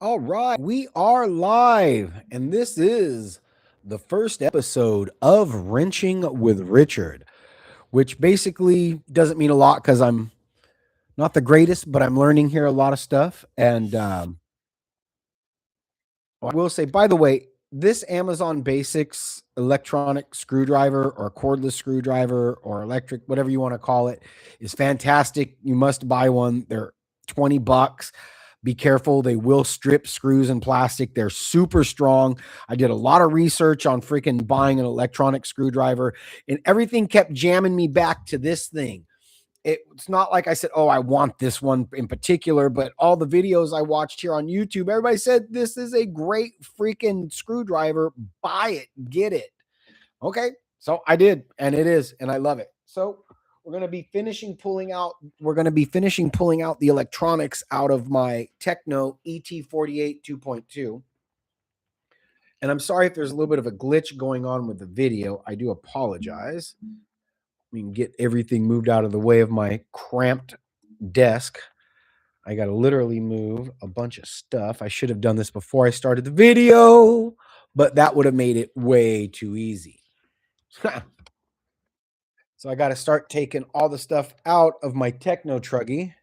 All right, we are live, and this is the first episode of Wrenching with Richard, which basically doesn't mean a lot because I'm not the greatest, but I'm learning here a lot of stuff. And I will say, by the way, this Amazon Basics electronic screwdriver or cordless screwdriver or electric, whatever you want to call it, is fantastic. You must buy one. They're 20 bucks. Be careful. They will strip screws and plastic. They're super strong. I did a lot of research on freaking buying an electronic screwdriver, and everything kept jamming me back to this thing. It's not like I said, oh, I want this one in particular, but all the videos I watched here on YouTube, everybody said this is a great freaking screwdriver. Buy it, get it. Okay. So I did, and it is, and I love it. So we're going to be finishing pulling out the electronics out of my Tekno et48 2.2. And I'm sorry if there's a little bit of a glitch going on with the video. I do apologize. We can get everything moved out of the way of my cramped desk. I got to literally move a bunch of stuff. I should have done this before I started the video, but that would have made it way too easy. So I got to start taking all the stuff out of my Techno Truggy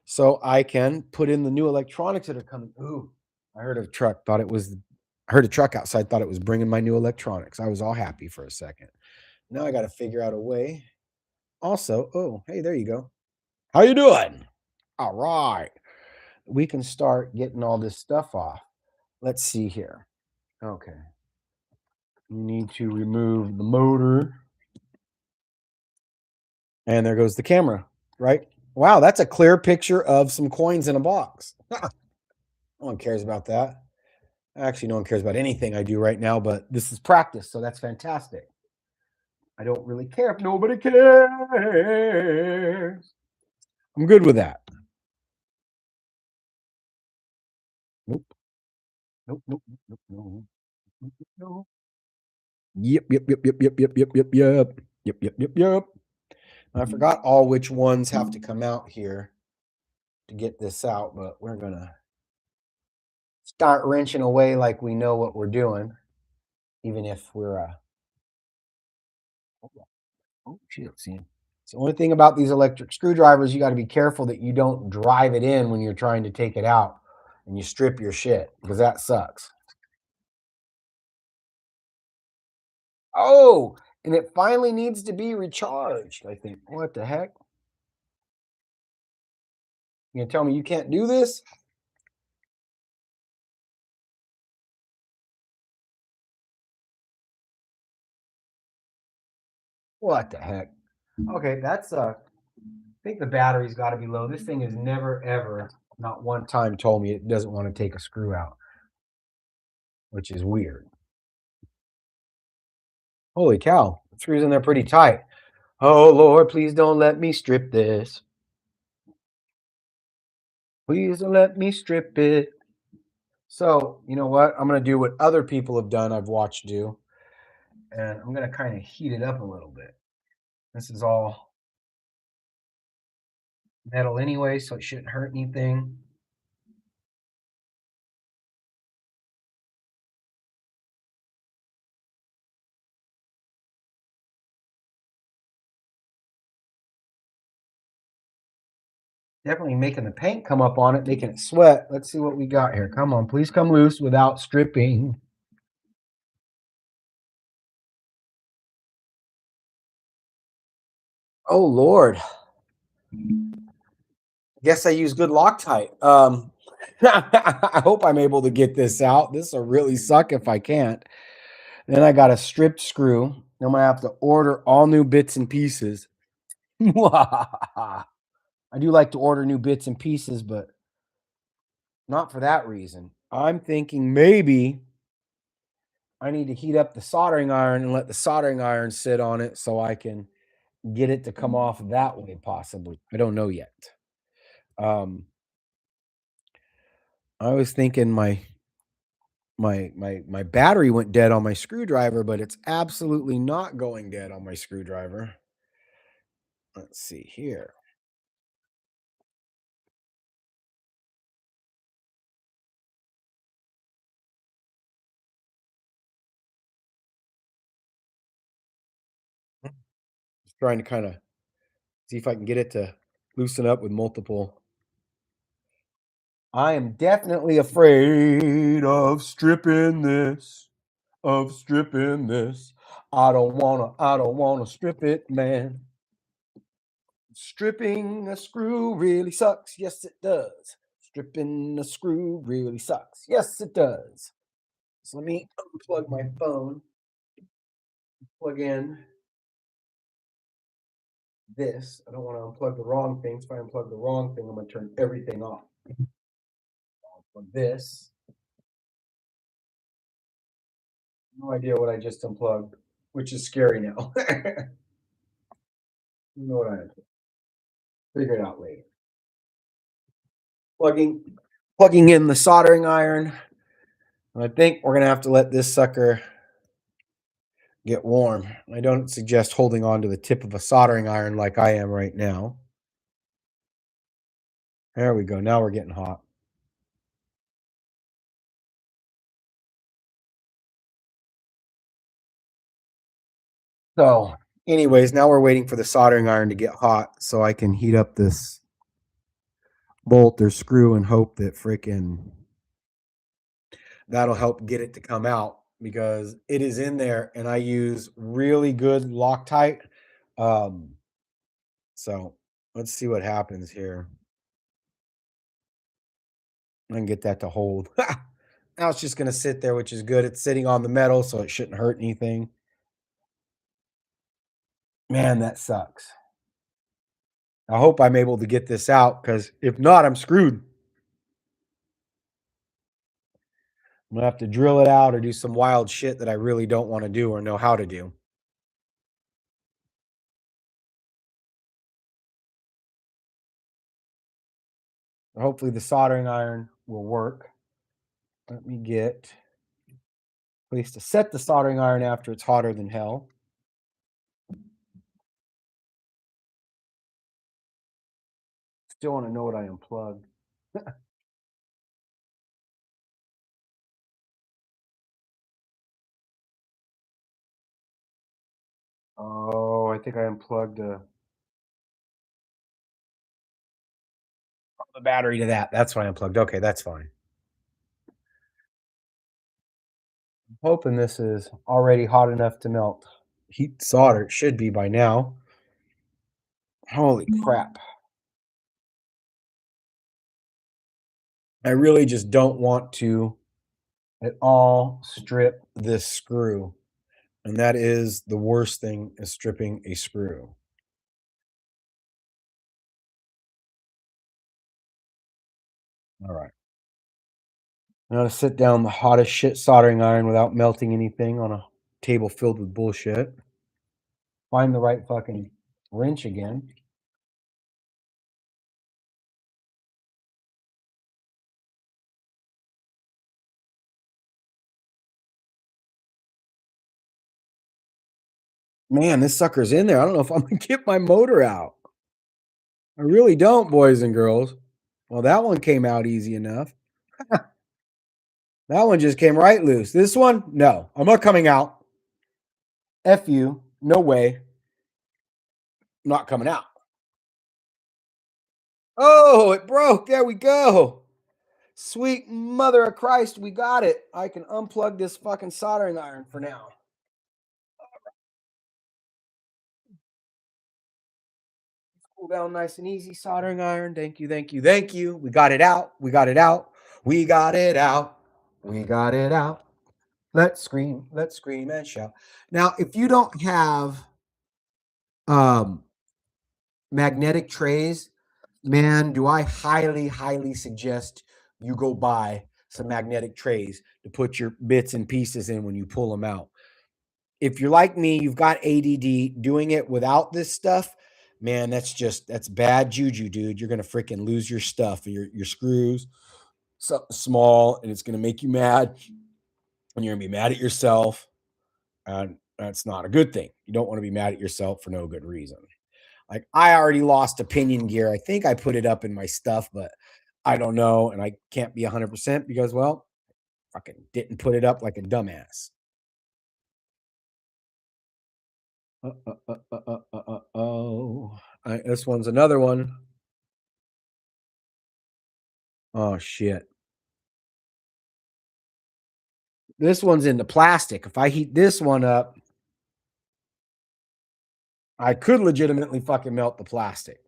so I can put in the new electronics that are coming. Ooh, I heard a truck, I heard a truck outside, thought it was bringing my new electronics. I was all happy for a second. Now I got to figure out a way. Also, oh, hey, there you go. How you doing? All right. We can start getting all this stuff off. Let's see here. Okay. You need to remove the motor. And there goes the camera, right? Wow, that's a clear picture of some coins in a box. No one cares about that. Actually, no one cares about anything I do right now, but this is practice, so that's fantastic. I don't really care if nobody cares. I'm good with that. Nope. Nope. Nope. Nope. Nope. Nope. Nope. Yep. Yep. Yep. Yep. Yep. Yep. Yep. Yep. Yep. Yep. Yep. Yep. Yep. I forgot all which ones have to come out here to get this out, but we're gonna start wrenching away like we know what we're doing, even if we're oh shit, see. It's the only thing about these electric screwdrivers, you got to be careful that you don't drive it in when you're trying to take it out and you strip your shit because that sucks. Oh, and it finally needs to be recharged, I think. What the heck? You gonna tell me you can't do this? What the heck? Okay, that's I think the battery's got to be low. This thing has never ever, not one time, told me it doesn't want to take a screw out, which is weird. Holy cow, the screws in there pretty tight. Oh Lord, please don't let me strip this. Please don't let me strip it. So, you know what? I'm going to do what other people have done, I've watched do, and I'm going to kind of heat it up a little bit. This is all metal anyway, so it shouldn't hurt anything. Definitely making the paint come up on it, making it sweat. Let's see what we got here. Come on, please come loose without stripping. Oh Lord. Guess I use good Loctite. I hope I'm able to get this out. This will really suck if I can't. Then I got a stripped screw. I'm gonna have to order all new bits and pieces. I do like to order new bits and pieces, but not for that reason. I'm thinking maybe I need to heat up the soldering iron and let the soldering iron sit on it so I can get it to come off that way, possibly. I don't know yet. Um, I was thinking my battery went dead on my screwdriver, but it's absolutely not going dead on my screwdriver. Let's see here. Trying to kind of see if I can get it to loosen up with multiple. I am definitely afraid of stripping this, of stripping this. I don't wanna strip it, man. Stripping a screw really sucks. Yes, it does. Stripping a screw really sucks. Yes, it does. So let me unplug my phone, plug in this. I don't want to unplug the wrong thing. If I unplug the wrong thing, I'm going to turn everything off. Unplug this. No idea what I just unplugged, which is scary now. You know what I figure it out later. Plugging, plugging in the soldering iron. I think we're gonna have to let this sucker get warm. I don't suggest holding on to the tip of a soldering iron like I am right now. There we go. Now we're getting hot. So, anyways, now we're waiting for the soldering iron to get hot so I can heat up this bolt or screw and hope that freaking that'll help get it to come out because it is in there and I use really good Loctite. Um, so let's see what happens here. I can get that to hold. Now it's just going to sit there, which is good. It's sitting on the metal, so it shouldn't hurt anything. Man, that sucks. I hope I'm able to get this out because if not, I'm screwed. I'm gonna have to drill it out or do some wild shit that I really don't want to do or know how to do. Hopefully the soldering iron will work. Let me get a place to set the soldering iron after it's hotter than hell. Still want to know what I unplugged. Oh, I think I unplugged the battery to that. That's what I unplugged. Okay, that's fine. I'm hoping this is already hot enough to melt. Heat solder. It should be by now. Holy crap. I really just don't want to at all strip this screw. And that is the worst thing is stripping a screw. All right. I'm gonna sit down the hottest shit soldering iron without melting anything on a table filled with bullshit. Find the right fucking wrench again. Man, this sucker's in there. I don't know if I'm gonna get my motor out. I really don't, boys and girls. Well, that one came out easy enough. That one just came right loose. This one, no, I'm not coming out. F you. No way. I'm not coming out. Oh, it broke. There we go. Sweet mother of Christ, we got it. I can unplug this fucking soldering iron for now. Cool down nice and easy, soldering iron. Thank you, thank you, thank you. We got it out. We got it out. We got it out. We got it out. Let's scream and shout. Now, if you don't have um magnetic trays, man, do I highly, highly suggest you go buy some magnetic trays to put your bits and pieces in when you pull them out. If you're like me, you've got ADD, doing it without this stuff, man, that's bad juju, dude. You're gonna freaking lose your stuff, your screws, something small, and it's gonna make you mad, and you're gonna be mad at yourself, and that's not a good thing. You don't want to be mad at yourself for no good reason. Like I already lost opinion gear. I think I put it up in my stuff, but I don't know, and I can't be 100% because, well, fucking didn't put it up like a dumbass. Oh, this one's another one. Oh shit. This one's into plastic. If I heat this one up, I could legitimately fucking melt the plastic.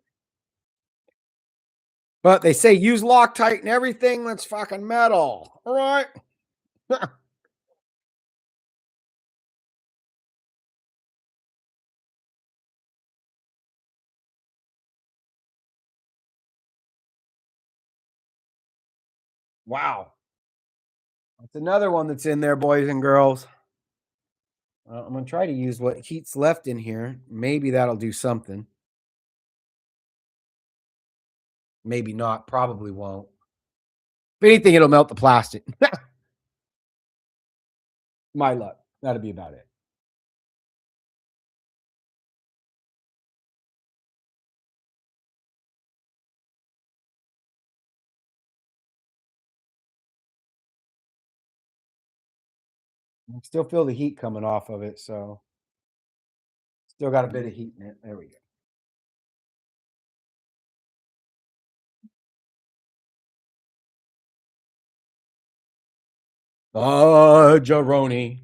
But they say use Loctite and everything that's fucking metal. All right. Wow. That's another one that's in there, boys and girls. I'm going to try to use what heat's left in here. Maybe that'll do something. Maybe not. Probably won't. If anything, it'll melt the plastic. My luck. That'll be about it. I still feel the heat coming off of it, so still got a bit of heat in it. There we go. Fudgeroni.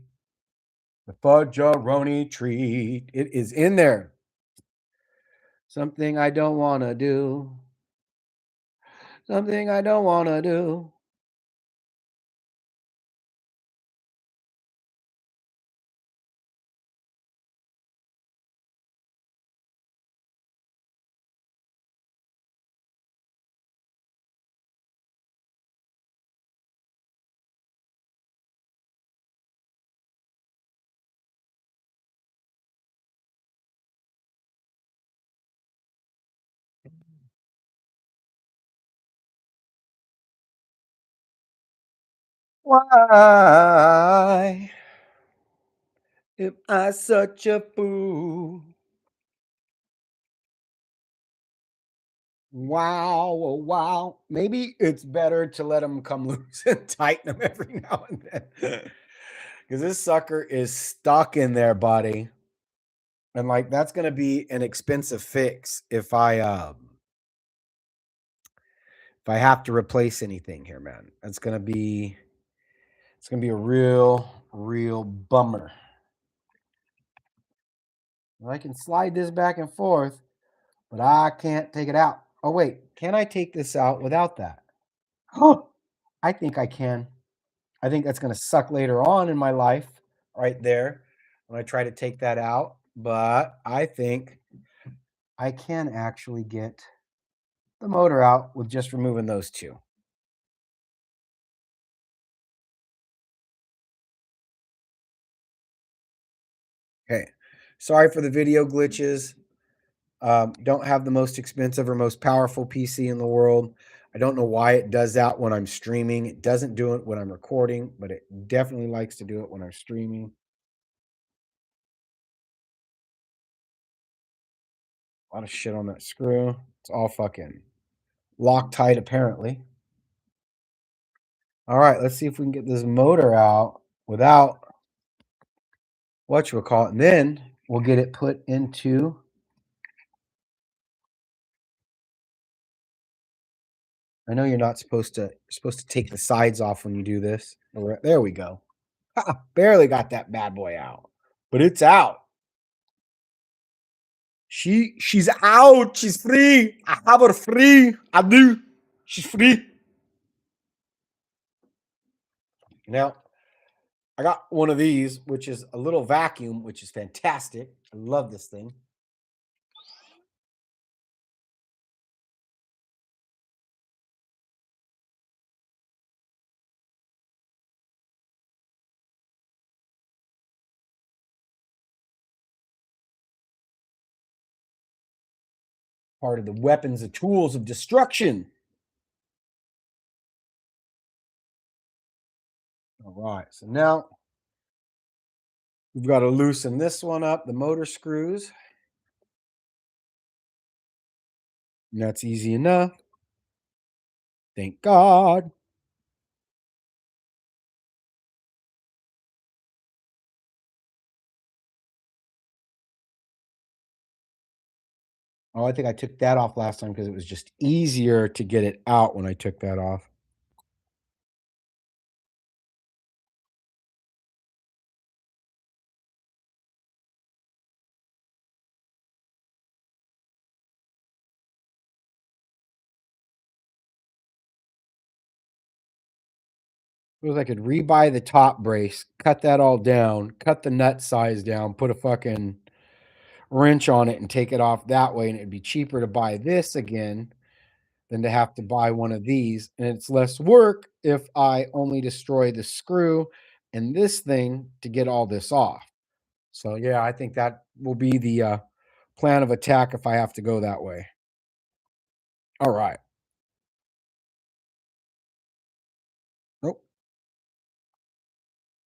The fudgeroni treat. It is in there. Something I don't want to do. Something I don't want to do. Why am I such a fool? Wow, oh, wow. Maybe it's better to let them come loose and tighten them every now and then. Because this sucker is stuck in there, buddy. And like that's gonna be an expensive fix if I have to replace anything here, man. It's gonna be a real bummer. I can slide this back and forth, but I can't take it out. Oh wait, can I take this out without that? Huh. I think I can. I think that's gonna suck later on in my life, right there, when I try to take that out. But I think I can actually get the motor out with just removing those two. Okay. Sorry for the video glitches. Don't have the most expensive or most powerful PC in the world. I don't know why it does that when I'm streaming. It doesn't do it when I'm recording, but it definitely likes to do it when I'm streaming. A lot of shit on that screw. It's all fucking Loctite, apparently. All right, let's see if we can get this motor out without what you call it. And then we'll get it put into. I know you're not supposed to. You're supposed to take the sides off when you do this. There we go. Barely got that bad boy out, but it's out. She's out. She's free. I have her free. I do. She's free. Now, I got one of these, which is a little vacuum, which is fantastic. I love this thing. Part of the weapons, the tools of destruction. All right. So now we've got to loosen this one up, the motor screws. And that's easy enough. Thank God. Oh, I think I took that off last time because it was just easier to get it out when I took that off. It was I could rebuy the top brace, cut that all down, cut the nut size down, put a fucking wrench on it and take it off that way, and it'd be cheaper to buy this again than to have to buy one of these, and it's less work if I only destroy the screw and this thing to get all this off. So, yeah, I think that will be the, plan of attack if I have to go that way. Alright. Nope.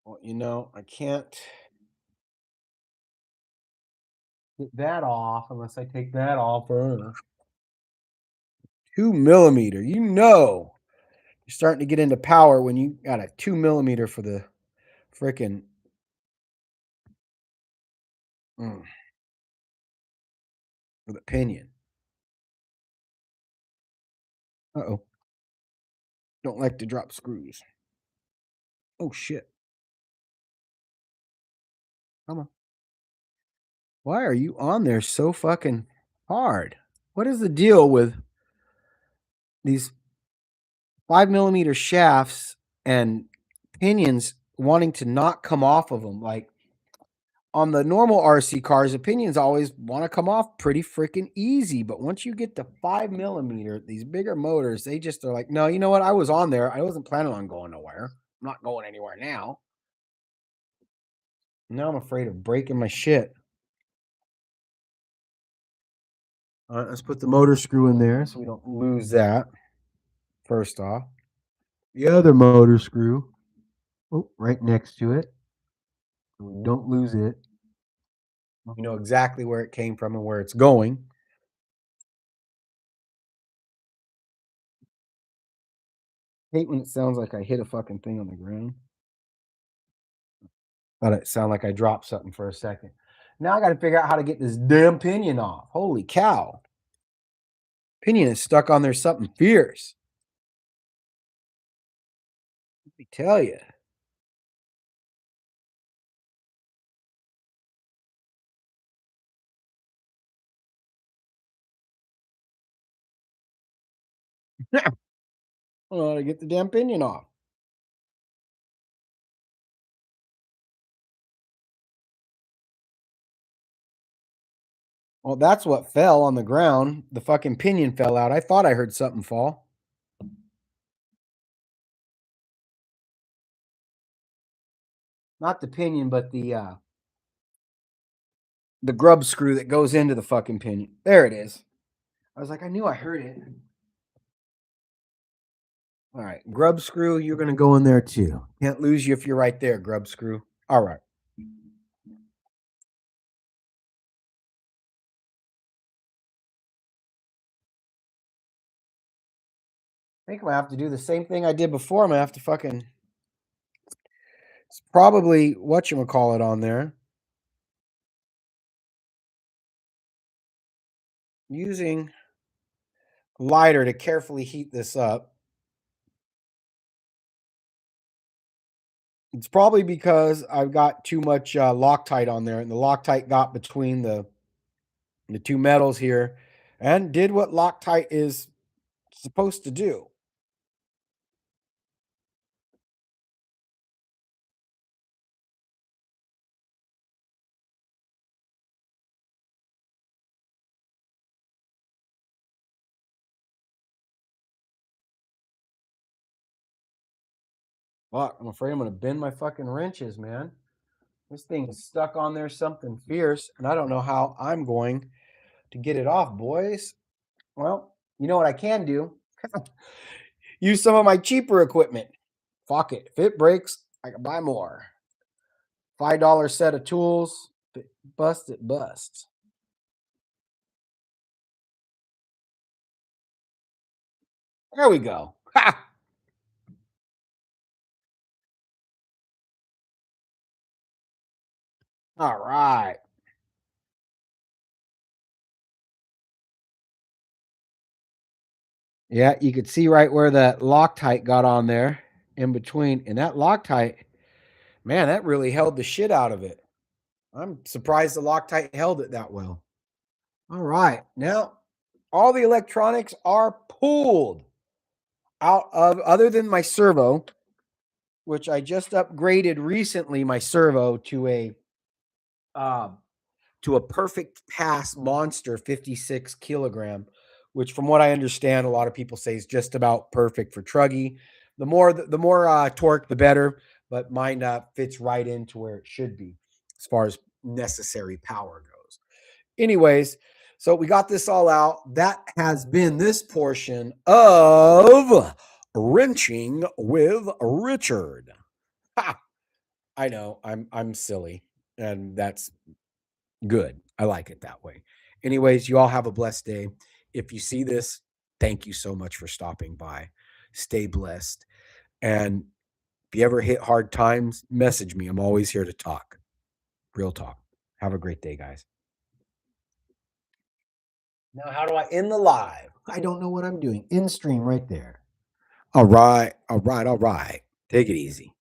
Well, I can't get that off unless I take that off. 2 millimeter. You're starting to get into power when you got a 2 millimeter for the freaking mm, for the pinion. Uh-oh. Don't like to drop screws. Oh shit. Come on. Why are you on there so fucking hard? What is the deal with these 5 millimeter shafts and pinions wanting to not come off of them? Like on the normal RC cars, the pinions always want to come off pretty freaking easy. But once you get to 5 millimeter, these bigger motors, they just are like, no, you know what? I was on there. I wasn't planning on going nowhere. I'm not going anywhere now. Now I'm afraid of breaking my shit. All right, let's put the motor screw in there so we don't lose that. First off, the other motor screw, oh, right next to it. So we don't lose it. You know exactly where it came from and where it's going. Hate when it sounds like I hit a fucking thing on the ground. Thought it sounded like I dropped something for a second. Now I got to figure out how to get this damn pinion off. Holy cow. Pinion is stuck on there something fierce. Let me tell you. I don't know how to get the damn pinion off. Well, that's what fell on the ground. The fucking pinion fell out. I thought I heard something fall. Not the pinion, but the grub screw that goes into the fucking pinion. There it is. I was like, I knew I heard it. All right, grub screw, you're gonna go in there too. Can't lose you if you're right there, grub screw. All right. I think I'm gonna have to do the same thing I did before. I'm gonna have to fucking it's probably what you call it on there. Using lighter to carefully heat this up. It's probably because I've got too much Loctite on there, and the Loctite got between the two metals here, and did what Loctite is supposed to do. Fuck, I'm afraid I'm gonna bend my fucking wrenches, man. This thing is stuck on there something fierce, and I don't know how I'm going to get it off, boys. Well, you know what I can do? Use some of my cheaper equipment. Fuck it. If it breaks, I can buy more. $5 set of tools. If it busts, it busts. There we go. Ha! All right. Yeah, you could see right where that Loctite got on there in between. And that Loctite, man, that really held the shit out of it. I'm surprised the Loctite held it that well. All right. Now, all the electronics are pulled out of, other than my servo, which I just upgraded recently, my servo uh, to a perfect pass monster 56 kilogram, which from what I understand, a lot of people say is just about perfect for truggy. The more torque, the better, but mine fits right into where it should be as far as necessary power goes. Anyways, so we got this all out. That has been this portion of Wrenching with Richard. Ha! I know I'm silly, and that's good. I like it that way. Anyways, you all have a blessed day. If you see this, thank you so much for stopping by. Stay blessed. And if you ever hit hard times, message me. I'm always here to talk. Real talk. Have a great day, guys. Now, how do I end the live? I don't know what I'm doing. End stream right there. All right. All right. All right. Take it easy.